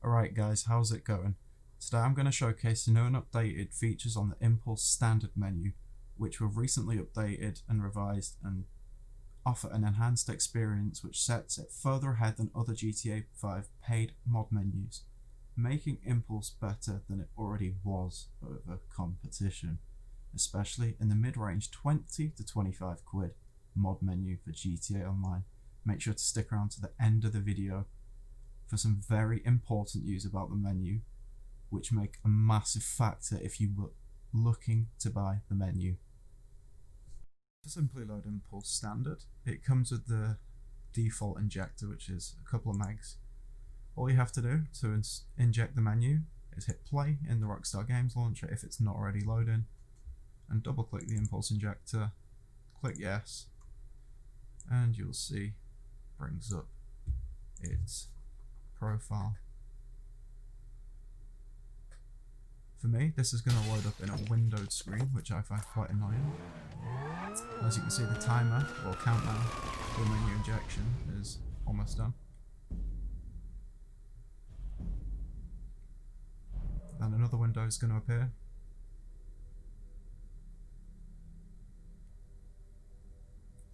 Alright guys, how's it going? Today I'm going to showcase the new and updated features on the Impulse standard menu, which were recently updated and revised and offer an enhanced experience which sets it further ahead than other GTA 5 paid mod menus, making Impulse better than it already was over competition, especially in the mid-range 20 to 25 quid mod menu for GTA Online. Make sure to stick around to the end of the video for some very important news about the menu, which make a massive factor if you were looking to buy the menu. To simply load Impulse Standard, it comes with the default injector, which is a couple of megs. All you have to do to inject the menu is hit play in the Rockstar Games launcher if it's not already loading, and double click the Impulse injector, click yes, and you'll see brings up its profile. For me, this is going to load up in a windowed screen, which I find quite annoying. As you can see, the timer or countdown for menu injection is almost done. Then another window is going to appear.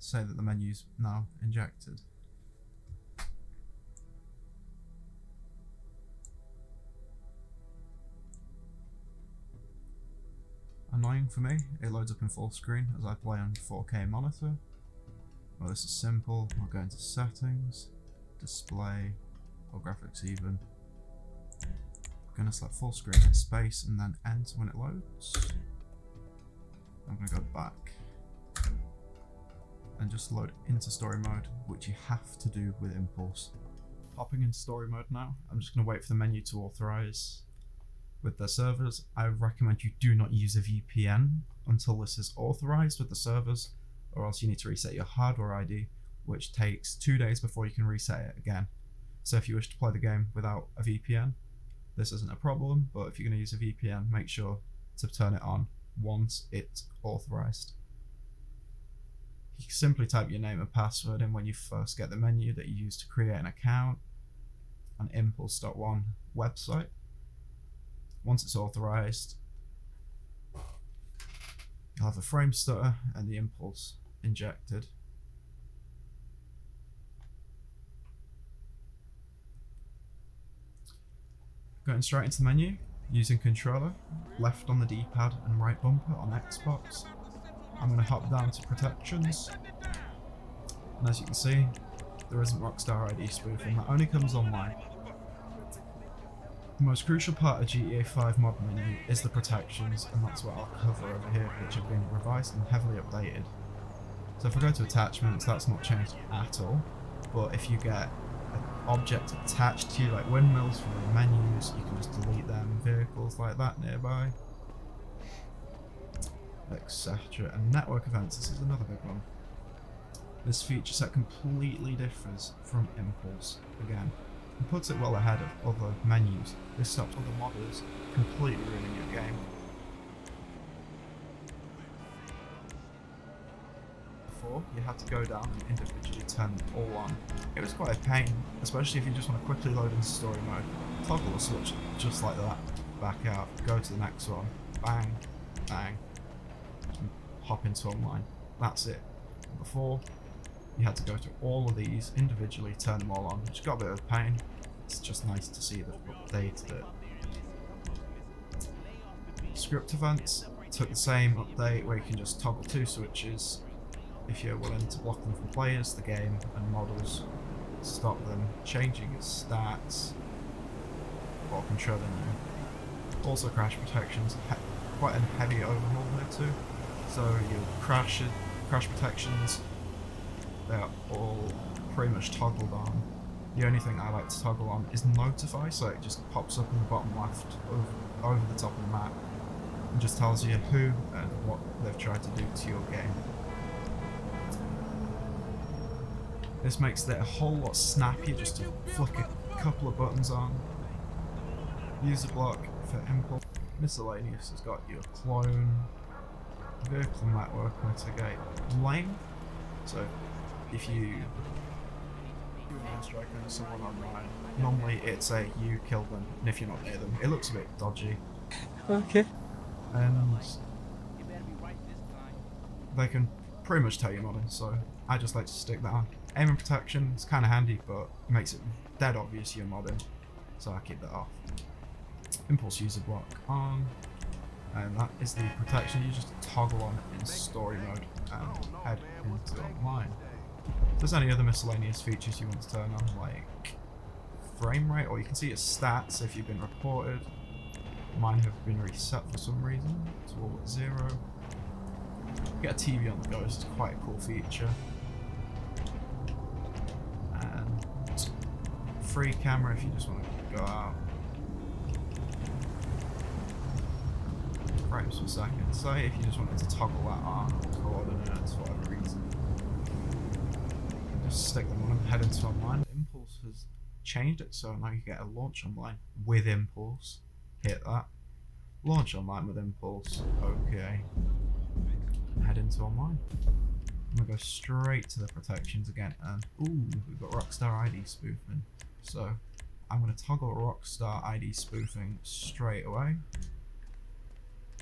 Say that the menu's now injected. Annoying for me, it loads up in full screen as I play on 4K monitor. Well, this is simple. I'll go into settings, display, or graphics even. I'm going to select full screen, space, and then enter when it loads. I'm going to go back and just load into story mode, which you have to do with Impulse. Popping into story mode now, I'm just going to wait for the menu to authorize. With the servers, I recommend you do not use a VPN until this is authorized with the servers, or else you need to reset your hardware ID, which takes 2 days before you can reset it again. So if you wish to play the game without a VPN, this isn't a problem, but if you're going to use a VPN, make sure to turn it on once it's authorized. You simply type your name and password in when you first get the menu that you use to create an account on Impulse.1 website. Once it's authorized, you'll have a frame stutter and the Impulse injected. Going straight into the menu, using controller, left on the D-pad and right bumper on Xbox. I'm going to hop down to protections, and as you can see, there isn't Rockstar ID spoofing. That only comes online. The most crucial part of GTA 5 mod menu is the protections, and that's what I'll cover over here, which have been revised and heavily updated. So if I go to attachments, that's not changed at all, but if you get an object attached to you, like windmills from the menus, you can just delete them, vehicles like that nearby, etc. And network events, this is another big one. This feature set completely differs from Impulse again, and puts it well ahead of other menus. This stops other modders completely ruining your game. Before, you had to go down and individually turn them all on. It was quite a pain, especially if you just want to quickly load into story mode. Toggle the switch just like that, back out, go to the next one, bang, bang, and hop into online. That's it. Before, you had to go through all of these individually, turn them all on, which got a bit of a pain. It's just nice to see they've updated it. Script events took the same update where you can just toggle 2 switches if you're willing to block them from players, the game, and models. Stop them changing its stats while controlling you. Also crash protections, quite a heavy overhaul here too. So your crash protections, they are all pretty much toggled on. The only thing I like to toggle on is notify, so it just pops up in the bottom left over the top of the map and just tells you who and what they've tried to do to your game. This makes it a whole lot snappier just to flick a couple of buttons on. User block for Impulse. Miscellaneous has got your clone, vehicle network, mitigate, lane. So if you do an airstrike on someone online, normally it's a you kill them, and if you're not near them, it looks a bit dodgy. Okay. And they can pretty much tell you're modding, so I just like to stick that on. Aim and protection is kind of handy, but it makes it dead obvious you're modding, so I keep that off. Impulse user block on, and that is the protection. You just toggle on it in story mode and head into online. If there's any other miscellaneous features you want to turn on, like frame rate, or you can see your stats if you've been reported. Mine have been reset for some reason to all at 0. Get a TV on the go, this is quite a cool feature. And free camera if you just want to go out. Frames per second, so if you just wanted to toggle that on coordinates for whatever reason, just stick them on and head into online. Impulse has changed it, so now you get a launch online with Impulse. Hit that. Launch online with Impulse. Okay. Head into online. I'm gonna go straight to the protections again, and ooh, we've got Rockstar ID spoofing. So I'm gonna toggle Rockstar ID spoofing straight away.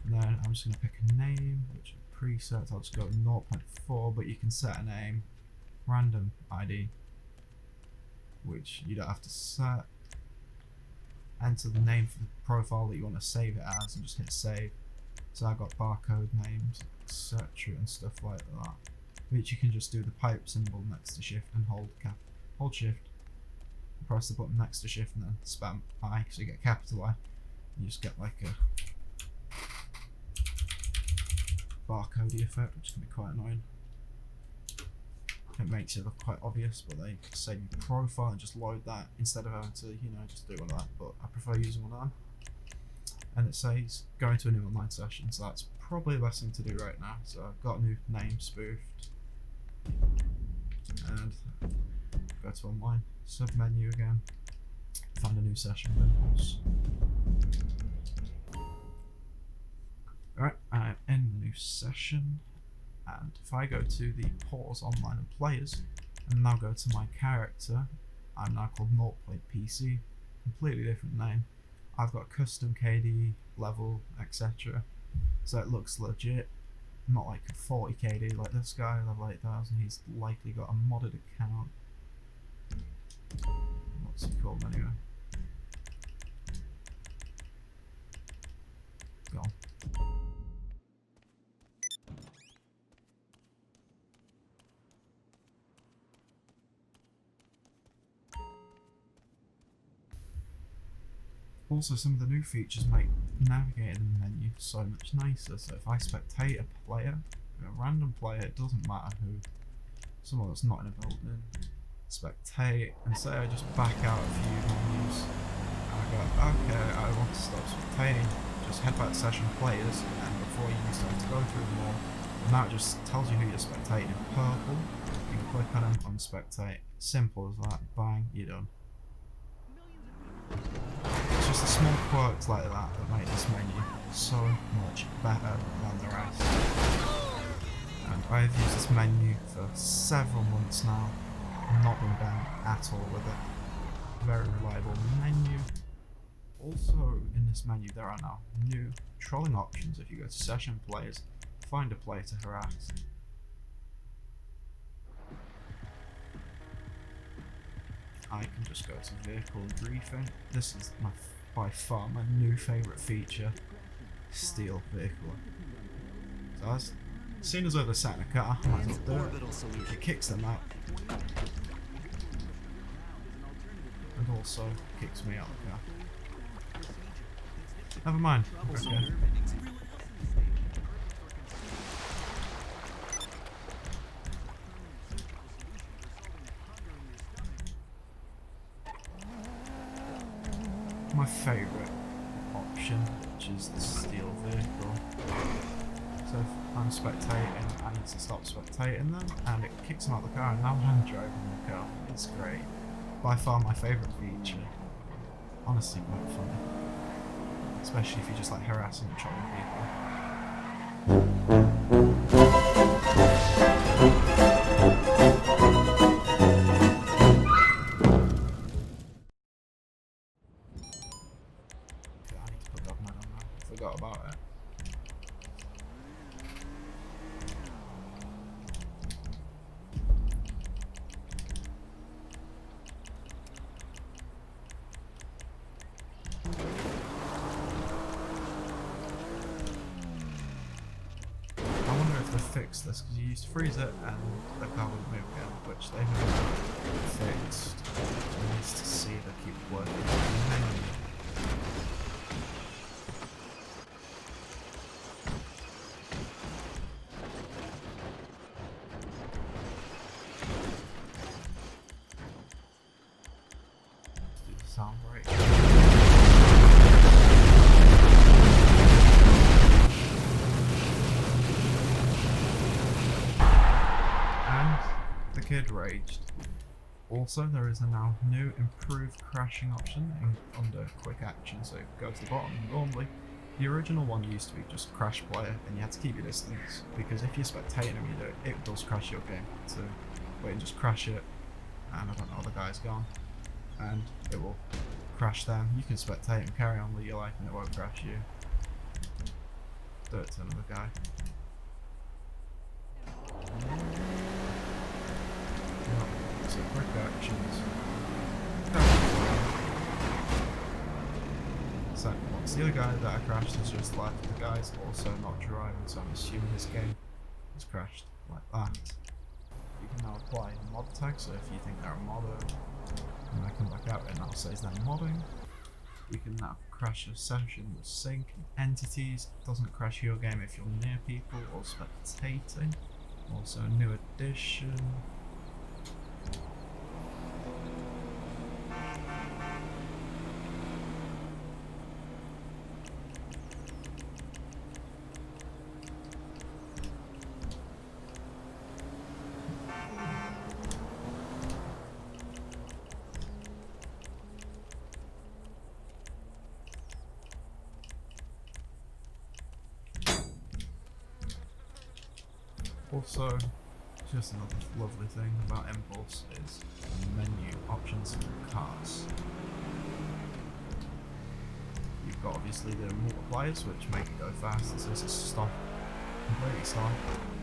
And then I'm just gonna pick a name, which is preset. I'll just go 0.4, but you can set a name. Random ID, which you don't have to set. Enter the name for the profile that you want to save it as, and just hit save. So I got barcode names, etc., and stuff like that. Which you can just do the pipe symbol next to shift and hold shift. Press the button next to shift and then spam I, so you get capital I. You just get like a barcode effect, which can be quite annoying. It makes it look quite obvious, but they save your profile and just load that instead of having to, just do one of that. But I prefer using one of them. And it says going to a new online session, so that's probably the best thing to do right now. So I've got a new name spoofed, and go to online, sub menu again, find a new session with Impulse. Alright, I'm in the new session. And if I go to the pause online and players, and now go to my character, I'm now called NotePlayPC, completely different name. I've got custom KD, level, etc. So it looks legit, not like a 40 KD like this guy, level 8000, he's likely got a modded account. What's he called anyway? Go on. Also, some of the new features make navigating the menu so much nicer. So if I spectate a player, a random player, it doesn't matter who, someone that's not in a building, spectate, and say I just back out a few menus, and I go, okay, I want to stop spectating, just head back to session players, and before you start to go through them all, and now it just tells you who you're spectating in purple. You can click on them, unspectate, simple as that, bang, you're done. It's just the small quirks like that that make this menu so much better than the rest. And I've used this menu for several months now, not been down at all with it. Very reliable menu. Also in this menu there are now new trolling options. If you go to session players, find a player to harass. I can just go to vehicle and briefing. This is by far my new favourite feature, steal vehicle. So as soon as they're sat in a car, I might as well do it. It kicks them out. And also kicks me out of the car. Never mind. Okay. My favourite option, which is the steal vehicle. So if I'm spectating, I need to stop spectating them, and it kicks them out of the car, and now I'm driving the car. It's great. By far my favourite feature. Honestly quite funny. Especially if you just like harassing and trolling people. fix this because you used to freeze it and the car wouldn't move again, which they have fixed. Nice to see they keep working. Sound right. And the kid raged. Also, there is a now new improved crashing option under quick action, so go to the bottom. Normally, the original one used to be just crash player, and you had to keep your distance, because if you're spectating them, it does crash your game. So wait and just crash it, and I don't know, the guy's gone. And it will crash them. You can spectate and carry on with your life and it won't crash you. Do it to another guy. So quick actions. So once the other guy that I crashed has just left, the guy's also not driving, so I'm assuming this game has crashed like that. You can now apply mod tags, so if you think they're a modder, and I come back out and I'll say they're modding. You can now crash a session with sync entities. It doesn't crash your game if you're near people or spectating. Also a new addition. Also, just another lovely thing about Impulse is menu options for cars. You've got obviously the multipliers which make it go fast, so this is stop, completely stop.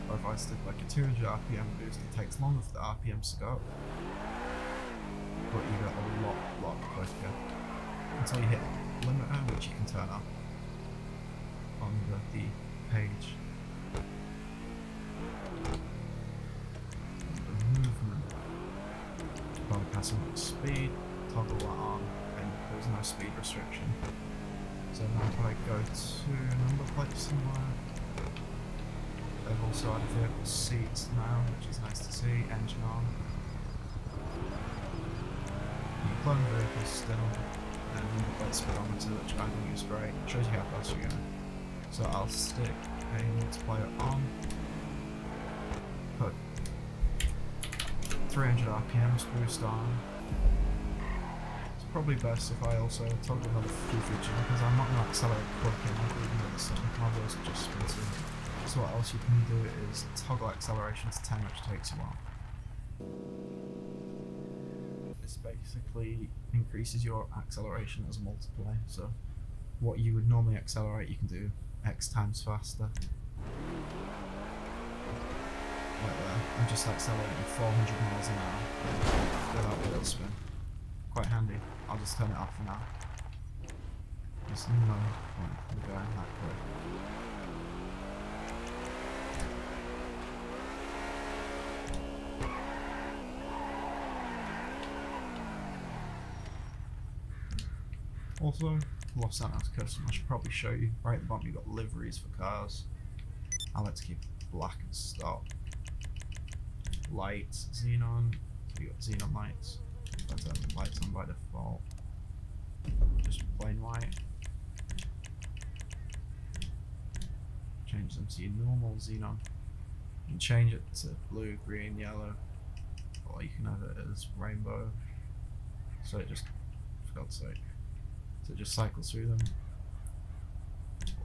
Or if I stick like a 200 RPM boost, it takes longer for the RPMs to go up. But you get a lot quicker. Until you hit limiter, which you can turn off on the page. Bypassing the speed, toggle that on, and there's no speed restriction. So now if I go to number plate somewhere, they've also added vehicle seats now, which is nice to see, engine on. You clone vehicles still, and number plate speedometer, which I think is great, it shows you how fast you're going. So I'll stick a multiplier on, put 300 RPMs boost on. It's probably best if I also toggle another few features because I'm not going to accelerate quick enough even though my wheels are just sprinting. So what else you can do is toggle acceleration to 10, which takes a while. This basically increases your acceleration as a multiplier, so what you would normally accelerate you can do X times faster. Like there, I'm just accelerating 400 miles an hour without wheel spin. Quite handy. I'll just turn it off for now. There's no point in going that quick. Also, Los Santos custom, I should probably show you. Right at the bottom you've got liveries for cars. I like to keep black and stock. Lights, xenon, so you got xenon lights. Let's have lights on by default. Just plain white. Change them to your normal xenon. You can change it to blue, green, yellow, or you can have it as rainbow. So it just, for God's sake, so it just cycles through them.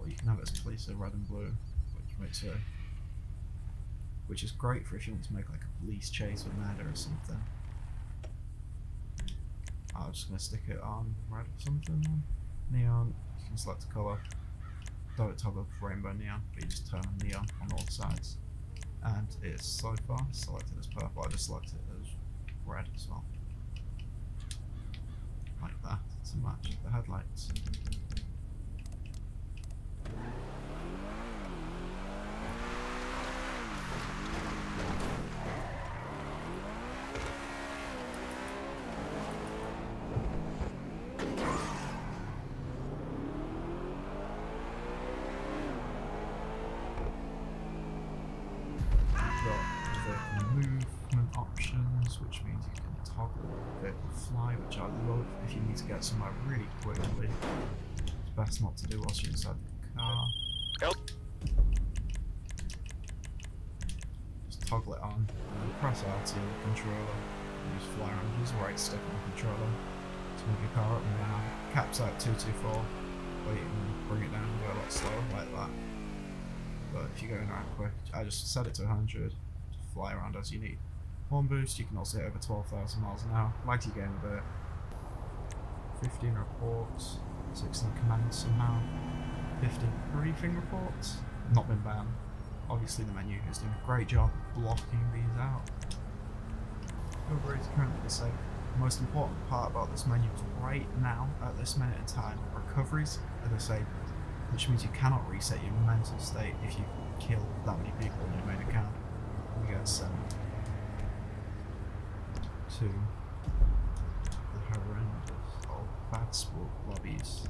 Or you can have it as police, so red and blue, which makes it, which is great for if you want to make like a police chase with murder or something. I'm just going to stick it on red or something. Neon, you can select a colour. Don't toggle rainbow neon, but you just turn on neon on all sides. And it's so far selected as purple, I just select it as red as well. Like that, to match the headlights. toggle bit fly, which I love if you need to get somewhere really quickly. It's best not to do whilst you're inside the car. Help. Just toggle it on and then press RT on the controller and just fly around. Use the right stick on the controller to move your car up and down. Caps out 224, wait and bring it down and go a lot slower like that. But if you're going around quick, I just set it to 100 to fly around as you need. Horn boost, you can also hit over 12,000 miles an hour. Like your game a bit. 15 reports, 16 commands somehow, 15 briefing reports, not been banned. Obviously the menu is doing a great job blocking these out. Liveries is currently disabled. The most important part about this menu is right now, at this minute in time, recoveries are disabled, which means you cannot reset your mental state if you kill that many people in your main account. We get sent to the horrendous old bad sport lobbies.